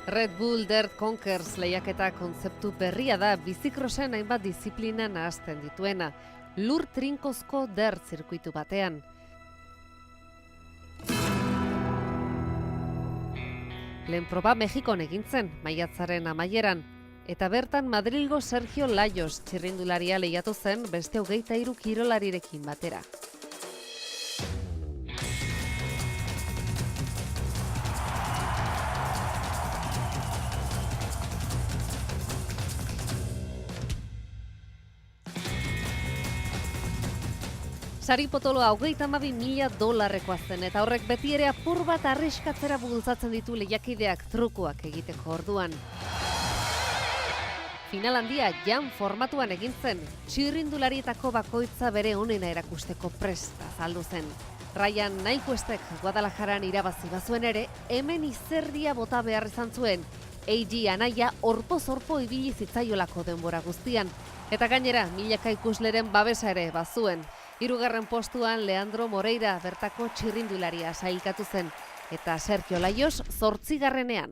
Red Bull Dirt Conkers lehiaketa kontzeptu berria da bizikrosen hainbat disiplina nahazten dituena, lur trinkozko dirt zirkuitu batean. Lehen proba Mexikon egin zen, maiatzaren amaieran, eta bertan Madrilgo Sergio Laios txirrindularia lehiatu zen beste 23 kirolarirekin batera. Sari potoloa $32,000 zen eta horrek beti ere apur bat arriskatzera bultzatzen ditu lehiakideak trukoak egiteko orduan. Final handia jan formatuan egin zen, txirrindularietako bakoitza bere onena erakusteko prest azaldu zen. Ryan Nyquistek Guadalajaran irabazi bazuen ere, hemen izerdia bota behar izan zuen. AG anaia orpo-zorpo ibili zitzaiolako denbora guztian, eta gainera milaka ikusleren babesa ere bazuen. 3. postuan Leandro Moreira bertako txirrindularia sailkatu zen, eta Sergio Laios 8.